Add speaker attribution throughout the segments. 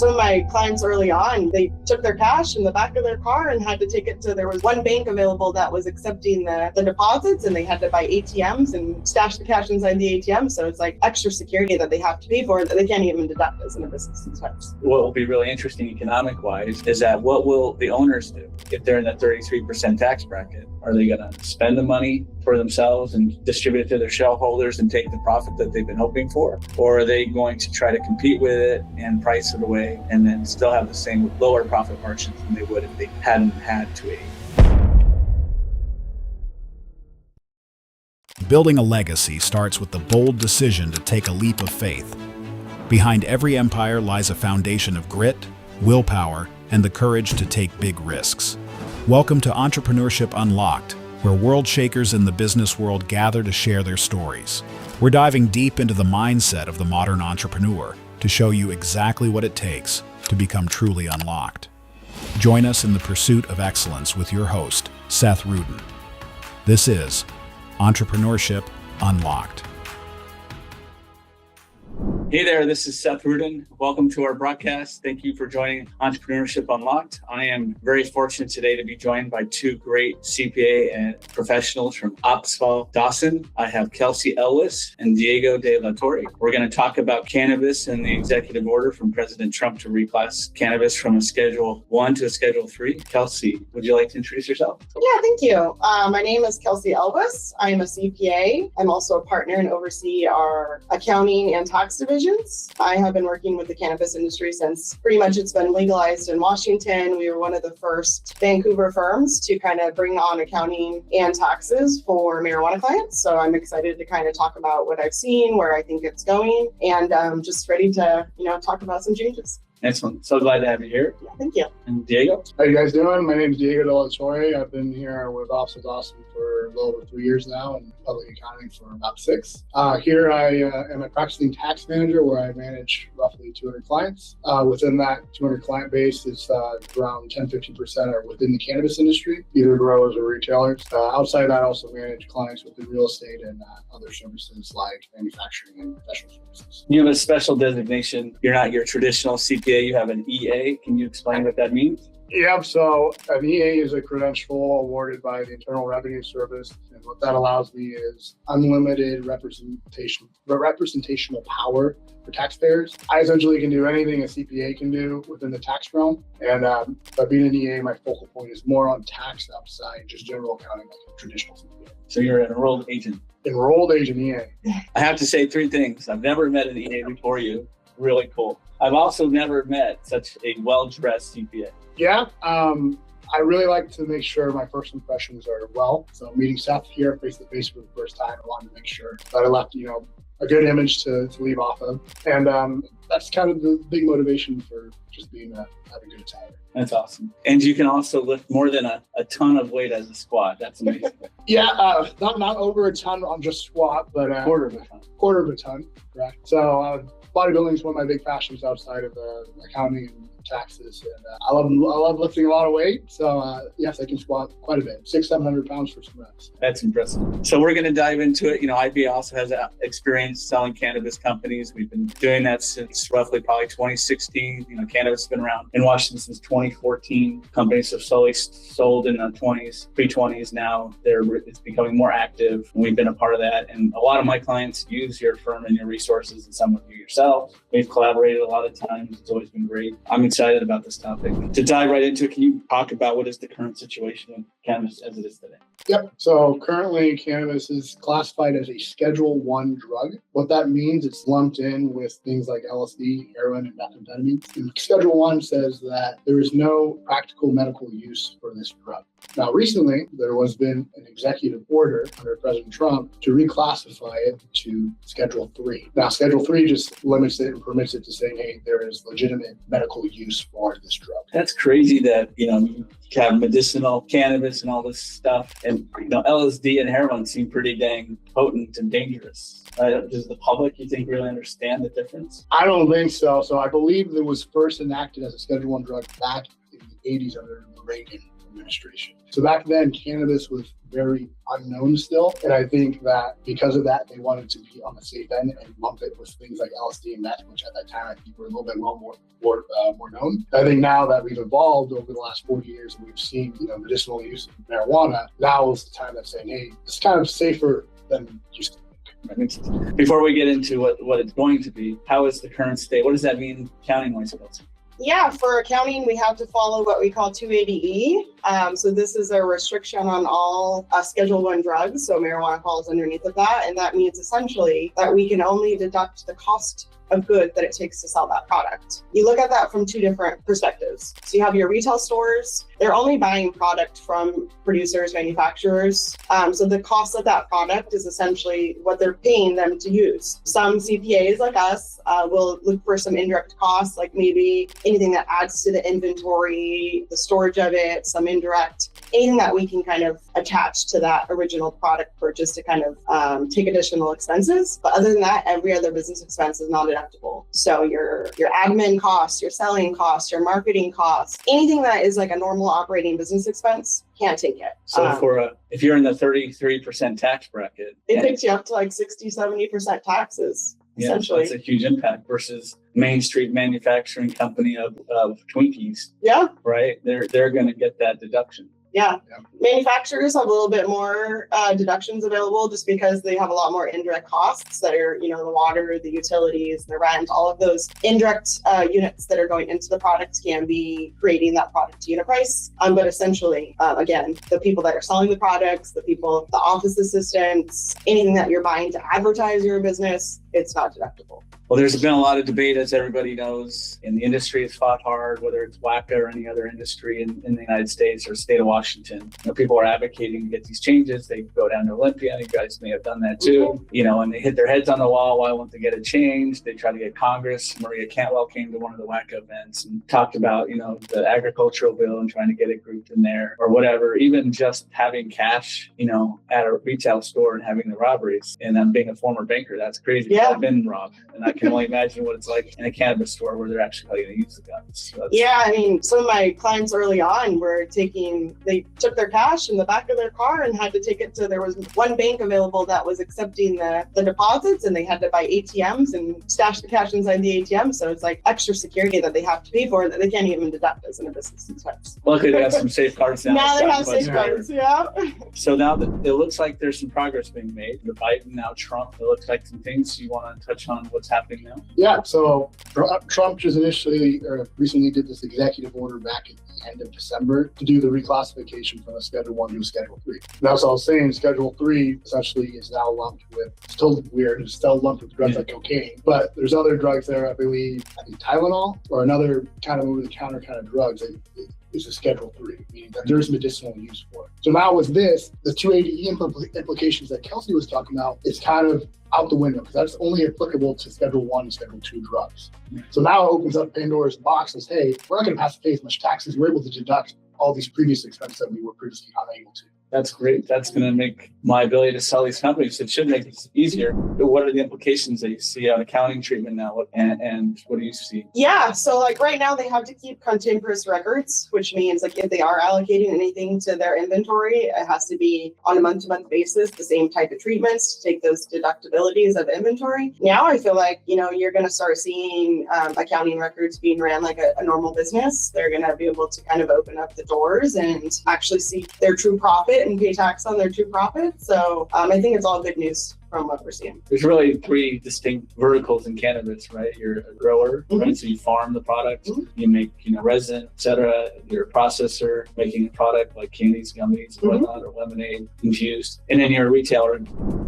Speaker 1: Some of my clients early on, they took their cash in the back of their car and had to take it to, there was one bank available that was accepting the deposits, and they had to buy ATMs and stash the cash inside the ATM. So it's like extra security that they have to pay for that they can't even deduct as in a business expense.
Speaker 2: What will be really interesting economic wise is that what will the owners do if they're in that 33% tax bracket? Are they going to spend the money for themselves and distribute it to their shareholders and take the profit that they've been hoping for? Or are they going to try to compete with it and price it away and then still have the same lower profit margins than they would if they hadn't had to aid?
Speaker 3: Building a legacy starts with the bold decision to take a leap of faith. Behind every empire lies a foundation of grit, willpower, and the courage to take big risks. Welcome to Entrepreneurship Unlocked, where world shakers in the business world gather to share their stories. We're diving deep into the mindset of the modern entrepreneur to show you exactly what it takes to become truly unlocked. Join us in the pursuit of excellence with your host, Seth Rudin. This is Entrepreneurship Unlocked.
Speaker 2: Hey there, this is Seth Rudin. Welcome to our broadcast. Thank you for joining Entrepreneurship Unlocked. I am very fortunate today to be joined by two great CPA and professionals from Opsahl Dawson. I have Kelsey, Ellis, and Diego de la Torre. We're going to talk about cannabis and the executive order from President Trump to reclass cannabis from a Schedule 1 to a Schedule 3. Kelsey, would you like to introduce yourself?
Speaker 1: Yeah, thank you. My name is Kelsey Ellis. I am a CPA. I'm also a partner and oversee our accounting and tax divisions. I have been working with the cannabis industry since pretty much it's been legalized in Washington. We were one of the first Vancouver firms to kind of bring on accounting and taxes for marijuana clients. So I'm excited to kind of talk about what I've seen, where I think it's going, and I'm just ready to, talk about some changes.
Speaker 2: Excellent. So glad to have you here.
Speaker 1: Yeah, thank you.
Speaker 2: And Diego?
Speaker 4: How you guys doing? My name is Diego de la Torre. I've been here with Opsahl Dawson for a little over 3 years now and public accounting for about 6. Here I am a practicing tax manager where I manage roughly 200 clients. Within that 200 client base, it's around 10-15% are within the cannabis industry, either growers or retailers. Outside of that, I also manage clients within real estate and other services like manufacturing and professional services.
Speaker 2: You have a special designation. You're not your traditional CPA. You have an EA. Can you explain what that means?
Speaker 4: Yep. So an EA is a credential awarded by the Internal Revenue Service. And what that allows me is unlimited representational power for taxpayers. I essentially can do anything a CPA can do within the tax realm. And by being an EA, my focal point is more on tax outside just general accounting like a traditional CPA.
Speaker 2: So you're an enrolled agent.
Speaker 4: Enrolled agent EA.
Speaker 2: I have to say 3 things. I've never met an EA before you. Really cool. I've also never met such a well-dressed CPA.
Speaker 4: Yeah, I really like to make sure my first impressions are well. So meeting Seth here face-to-face for the first time, I wanted to make sure that I left, a good image to leave off of. And that's kind of the big motivation for just having a good time.
Speaker 2: That's awesome. And you can also lift more than a ton of weight as a squat. That's amazing.
Speaker 4: Yeah, not over a ton on just squat, but
Speaker 2: quarter of a ton.
Speaker 4: Quarter of a ton, correct. So bodybuilding is one of my big passions outside of accounting and taxes, and I love lifting a lot of weight. So yes, I can squat quite a bit, 600-700 pounds for some reps.
Speaker 2: That's impressive. So we're going to dive into it. IBA also has experience selling cannabis companies. We've been doing that since roughly probably 2016. Cannabis has been around in Washington since 2014. Companies have slowly sold in the 20s, pre-20s. Now it's becoming more active, and we've been a part of that. And a lot of my clients use your firm and your resources, and some of you yourself. We've collaborated a lot of times. It's always been great. I'm excited about this topic. To dive right into it, can you talk about what is the current situation in cannabis as it is today?
Speaker 4: Yep. So currently cannabis is classified as a Schedule 1 drug. What that means, it's lumped in with things like LSD, heroin, and methamphetamine. And Schedule 1 says that there is no practical medical use for this drug. Now, recently, there has been an executive order under President Trump to reclassify it to Schedule 3. Now, Schedule 3 just limits it and permits it to say, hey, there is legitimate medical use for this drug.
Speaker 2: That's crazy that, you have medicinal cannabis and all this stuff. And, LSD and heroin seem pretty dang potent and dangerous. Does the public, you think, really understand the difference?
Speaker 4: I don't think so. So I believe it was first enacted as a Schedule 1 drug back in the 80s under the Reagan administration. So back then, cannabis was very unknown still. And I think that because of that, they wanted to be on the safe end and lump it with things like LSD and meth, which at that time I think were a little bit more known. I think now that we've evolved over the last 40 years and we've seen, medicinal use of marijuana, now is the time that's saying, hey, it's kind of safer than used to.
Speaker 2: Before we get into what it's going to be, how is the current state? What does that mean accounting-wise?
Speaker 1: Yeah, for accounting, we have to follow what we call 280E. So this is a restriction on all Schedule 1 drugs. So marijuana falls underneath of that. And that means essentially that we can only deduct the cost of good that it takes to sell that product. You look at that from two different perspectives. So you have your retail stores, they're only buying product from producers, manufacturers. So the cost of that product is essentially what they're paying them to use. Some CPAs like us will look for some indirect costs, like maybe anything that adds to the inventory, the storage of it, some indirect, anything that we can kind of attach to that original product purchase to kind of take additional expenses. But other than that, every other business expense is non-deductible. So your admin costs, your selling costs, your marketing costs, anything that is like a normal operating business expense, can't take it.
Speaker 2: So if you're in the 33% tax bracket,
Speaker 1: it takes you up to like 60-70% taxes.
Speaker 2: Yeah, that's a huge impact versus Main Street manufacturing company of Twinkies.
Speaker 1: Yeah.
Speaker 2: Right? They're going to get that deduction.
Speaker 1: Yeah. Manufacturers have a little bit more deductions available just because they have a lot more indirect costs that are, the water, the utilities, the rent, all of those indirect units that are going into the product can be creating that product unit price. But essentially, again, the people that are selling the products, the office assistants, anything that you're buying to advertise your business, it's not deductible.
Speaker 2: Well, there's been a lot of debate, as everybody knows, and the industry has fought hard, whether it's WACA or any other industry in the United States or state of Washington. People are advocating to get these changes. They go down to Olympia, and you guys may have done that too, and they hit their heads on the wall. Why won't they get it changed? They try to get Congress. Maria Cantwell came to one of the WACA events and talked about, the agricultural bill and trying to get it grouped in there or whatever. Even just having cash, at a retail store and having the robberies. And I'm being a former banker, that's crazy.
Speaker 1: Yeah.
Speaker 2: I've been robbed, and I can only imagine what it's like in a cannabis store where they're actually going to use the guns. So
Speaker 1: some of my clients early on they took their cash in the back of their car and had to take it to, there was one bank available that was accepting the deposits, and they had to buy ATMs and stash the cash inside the ATM. So it's like extra security that they have to pay for that they can't even deduct as in a business expense.
Speaker 2: Luckily, they have some safeguards now.
Speaker 1: Now they have safeguards, yeah.
Speaker 2: So now it looks like there's some progress being made. The Biden, now Trump, it looks like some things you want to touch on what's happening now.
Speaker 4: Yeah, so Trump just recently did this executive order back at the end of December to do the reclassification from a Schedule 1 to a Schedule 3. Now, so I was saying Schedule 3 essentially is now lumped with, it's still weird, it's still lumped with drugs like cocaine, but there's other drugs there, I think Tylenol or another kind of over-the-counter kind of drugs that is a Schedule 3, meaning that there's medicinal use for it. So now with this, the 280E implications that Kelsey was talking about, it's kind of out the window because that's only applicable to Schedule 1 and Schedule 2 drugs. So now it opens up Pandora's box and says, hey, we're not going to have to pay as much taxes. We're able to deduct all these previous expenses that we were previously unable to.
Speaker 2: That's great. That's going to make my ability to sell these companies. It should make it easier. But what are the implications that you see on accounting treatment now? And what do you see?
Speaker 1: Yeah. So like right now they have to keep contemporaneous records, which means like if they are allocating anything to their inventory, it has to be on a month-to-month basis, the same type of treatments to take those deductibilities of inventory. Now I feel like, you're going to start seeing accounting records being ran like a normal business. They're going to be able to kind of open up the doors and actually see their true profit and pay tax on their true profit. So I think it's all good news from what we're seeing.
Speaker 2: There's really three distinct verticals in cannabis, right? You're a grower, right? So you farm the product, you make, resin, etc. You're a processor, making a product like candies, gummies, and whatnot, or lemonade, infused. And then you're a retailer.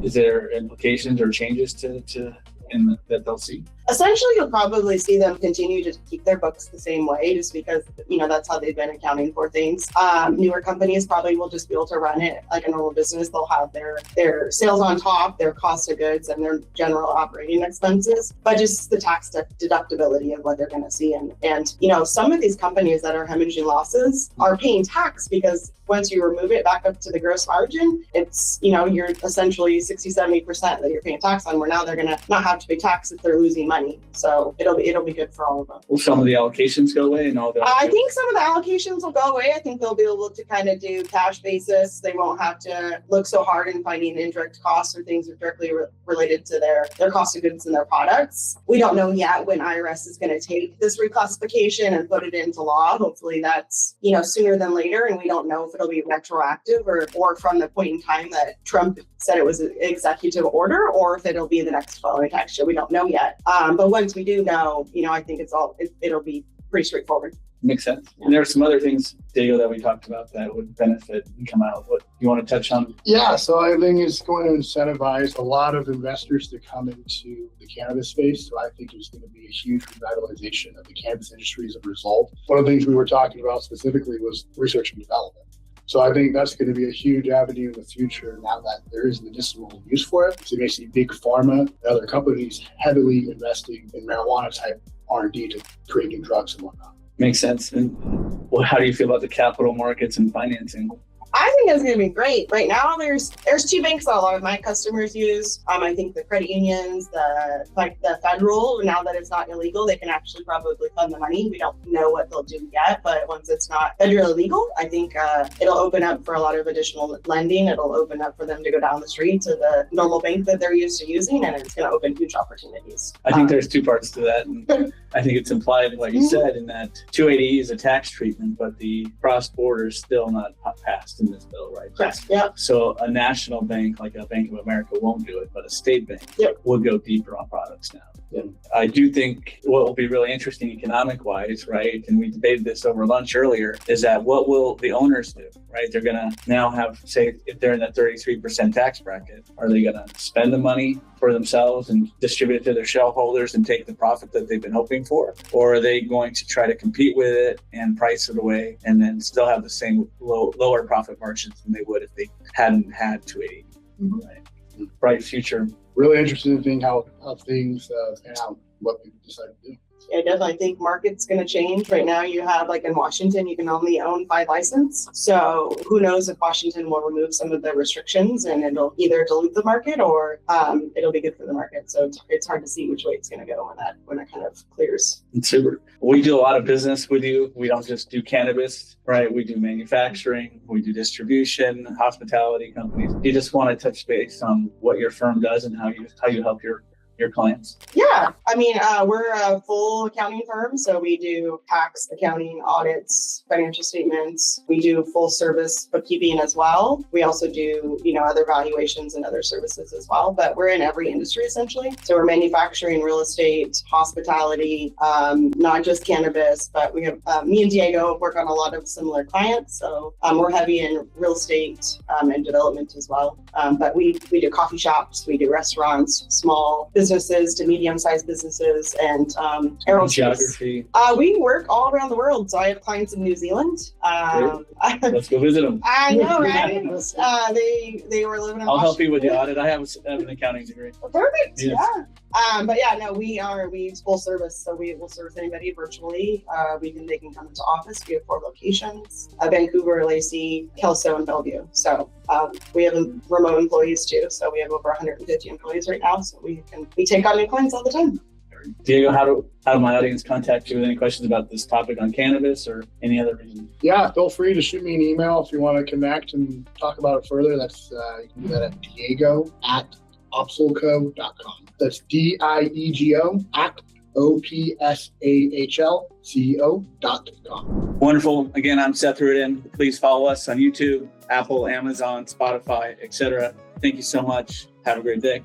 Speaker 2: Is there implications or changes that they'll see?
Speaker 1: Essentially, you'll probably see them continue to keep their books the same way just because, that's how they've been accounting for things. Newer companies probably will just be able to run it like a normal business. They'll have their sales on top, their cost of goods, and their general operating expenses, but just the tax deductibility of what they're going to see. And some of these companies that are hemorrhaging losses are paying tax because once you remove it back up to the gross margin, it's, you're essentially 60-70% that you're paying tax on, where now they're going to not have to pay tax if they're losing money. So it'll be good for all of them.
Speaker 2: Will some of the allocations go away and all that?
Speaker 1: I think some of the allocations will go away. I think they'll be able to kind of do cash basis. They won't have to look so hard in finding indirect costs or things that are directly related to their cost of goods and their products. We don't know yet when IRS is going to take this reclassification and put it into law. Hopefully that's, sooner than later. And we don't know if it'll be retroactive or from the point in time that Trump said it was an executive order, or if it'll be the next following tax year. We don't know yet. But once we do know, I think it'll be pretty straightforward.
Speaker 2: Makes sense. And there are some other things, Diego, that we talked about that would benefit and come out. What you want to touch on?
Speaker 4: Yeah, so I think it's going to incentivize a lot of investors to come into the cannabis space. So I think there's going to be a huge revitalization of the cannabis industry as a result. One of the things we were talking about specifically was research and development. So I think that's going to be a huge avenue in the future now that there is medicinal use for it. So you may see big pharma and other companies heavily investing in marijuana type R&D to create new drugs and whatnot.
Speaker 2: Makes sense. And how do you feel about the capital markets and financing?
Speaker 1: I think it's going to be great. Right now, there's two banks that a lot of my customers use. I think the credit unions, the federal, now that it's not illegal, they can actually probably fund the money. We don't know what they'll do yet, but once it's not federally legal, I think it'll open up for a lot of additional lending. It'll open up for them to go down the street to the normal bank that they're used to using, and it's going to open huge opportunities.
Speaker 2: I think there's two parts to that. And I think it's implied, like you said, in that 280E is a tax treatment, but the cross-border is still not passed in this bill, right?
Speaker 1: Correct. Yeah.
Speaker 2: So a national bank like a Bank of America won't do it, but a state bank will go deeper on products now.
Speaker 1: Yep.
Speaker 2: I do think what will be really interesting economic-wise, right, and we debated this over lunch earlier, is that what will the owners do, right? They're going to now have, say, if they're in that 33% tax bracket, are they going to spend the money for themselves and distribute it to their shareholders and take the profit that they've been hoping for? Or are they going to try to compete with it and price it away and then still have the same lower profit margins than they would if they hadn't had 280? Right? Bright future.
Speaker 4: Really interested in seeing how things pan out, what people decide to do.
Speaker 1: I definitely think market's going to change. Right now, you have, like in Washington, you can only own 5 licenses. So who knows if Washington will remove some of the restrictions and it'll either dilute the market or it'll be good for the market. So it's hard to see which way it's going to go when that kind of clears.
Speaker 2: Super. We do a lot of business with you. We don't just do cannabis, right? We do manufacturing, we do distribution, hospitality companies. You just want to touch base on what your firm does and how you help your clients?
Speaker 1: Yeah, we're a full accounting firm, so we do tax, accounting, audits, financial statements. We do full service bookkeeping as well. We also do, other valuations and other services as well, but we're in every industry essentially. So we're manufacturing, real estate, hospitality, not just cannabis, but we have, me and Diego work on a lot of similar clients. So we're heavy in real estate and development as well. But we do coffee shops, we do restaurants, small businesses to medium-sized businesses, and aerospace.
Speaker 2: Geography.
Speaker 1: We work all around the world. So I have clients in New Zealand.
Speaker 2: Let's go visit them.
Speaker 1: I know, right? They were living in
Speaker 2: I'll help you with the audit. I have an accounting degree.
Speaker 1: Perfect.
Speaker 2: Yes.
Speaker 1: Yeah. We use full service. So we will service anybody virtually. They can come into office. We have 4 locations: Vancouver, Lacey, Kelsey, and Bellevue. So we have remote employees too. So we have over 150 employees right now. So we take on new clients all the time.
Speaker 2: Diego, how do my audience contact you with any questions about this topic on cannabis or any other reason?
Speaker 4: Yeah, feel free to shoot me an email if you want to connect and talk about it further. That's you can do that at diego@opsahlco.com. That's diego@opsahlco.com.
Speaker 2: Wonderful. Again, I'm Seth Rudin. Please follow us on YouTube, Apple, Amazon, Spotify, etc. Thank you so much. Have a great day.